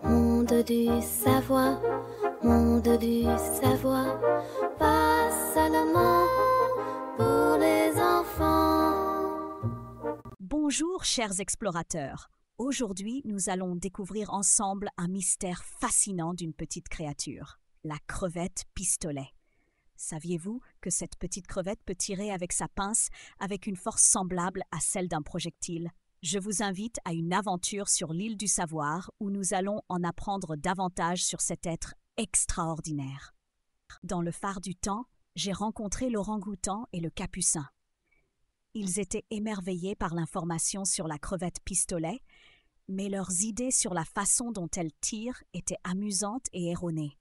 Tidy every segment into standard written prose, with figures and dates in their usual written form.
Monde du Savoie, monde du Savoie, pas seulement pour les enfants. Bonjour chers explorateurs. Aujourd'hui, nous allons découvrir ensemble un mystère fascinant d'une petite créature, la crevette pistolet. Saviez-vous que cette petite crevette peut tirer avec sa pince avec une force semblable à celle d'un projectile? Je vous invite à une aventure sur l'île du Savoir où nous allons en apprendre davantage sur cet être extraordinaire. Dans le phare du temps, j'ai rencontré l'orang-outan et le capucin. Ils étaient émerveillés par l'information sur la crevette pistolet, mais leurs idées sur la façon dont elle tire étaient amusantes et erronées.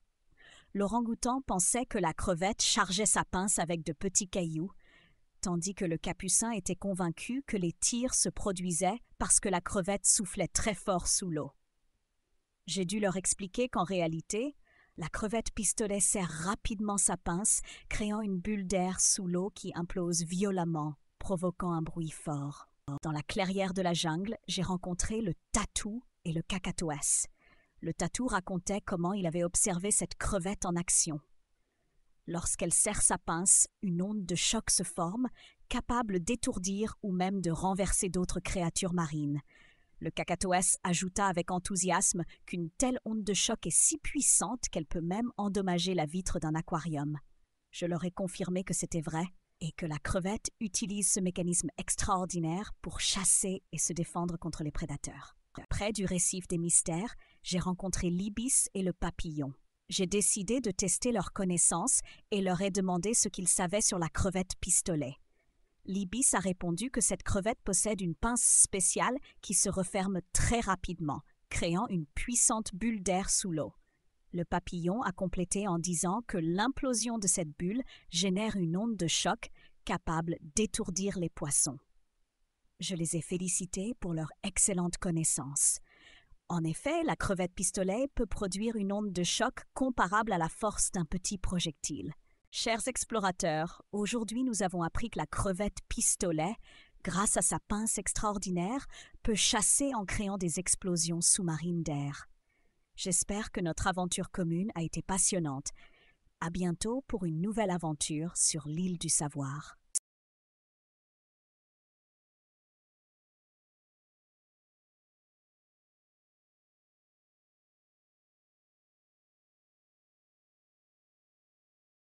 L'orang-outan pensait que la crevette chargeait sa pince avec de petits cailloux, tandis que le capucin était convaincu que les tirs se produisaient parce que la crevette soufflait très fort sous l'eau. J'ai dû leur expliquer qu'en réalité, la crevette pistolet serre rapidement sa pince, créant une bulle d'air sous l'eau qui implose violemment, provoquant un bruit fort. Dans la clairière de la jungle, j'ai rencontré le tatou et le kakatoès. Le tatou racontait comment il avait observé cette crevette en action. Lorsqu'elle serre sa pince, une onde de choc se forme, capable d'étourdir ou même de renverser d'autres créatures marines. Le kakatoès ajouta avec enthousiasme qu'une telle onde de choc est si puissante qu'elle peut même endommager la vitre d'un aquarium. Je leur ai confirmé que c'était vrai et que la crevette utilise ce mécanisme extraordinaire pour chasser et se défendre contre les prédateurs. Près du récif des mystères, j'ai rencontré l'ibis et le papillon. J'ai décidé de tester leurs connaissances et leur ai demandé ce qu'ils savaient sur la crevette pistolet. L'ibis a répondu que cette crevette possède une pince spéciale qui se referme très rapidement, créant une puissante bulle d'air sous l'eau. Le papillon a complété en disant que l'implosion de cette bulle génère une onde de choc capable d'étourdir les poissons. Je les ai félicités pour leur excellente connaissance. En effet, la crevette pistolet peut produire une onde de choc comparable à la force d'un petit projectile. Chers explorateurs, aujourd'hui nous avons appris que la crevette pistolet, grâce à sa pince extraordinaire, peut chasser en créant des explosions sous-marines d'air. J'espère que notre aventure commune a été passionnante. À bientôt pour une nouvelle aventure sur l'île du Savoir.